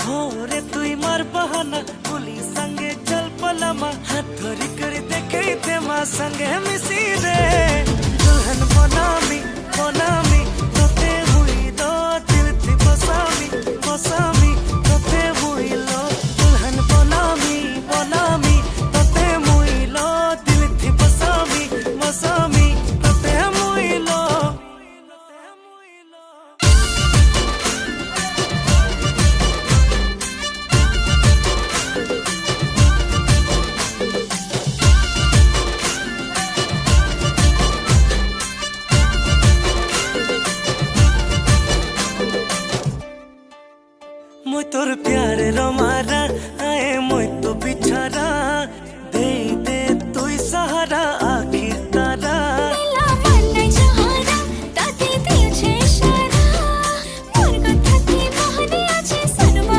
होरे तुई मार बहाना पुलिस संगे चल पलामा हाथ धरी कर देखे थे माँ संगे मिसी रे दुल्हन बनामी बनामी तोते हुई दो दिल थी बसामी बसामी तोते हुई लो दुल्हन बनामी बनामी तोते हुई लो दिल थी बसामी बसामी तोते हुई लो मुई तोर प्यार रो मारा आए मुई तो बिछारा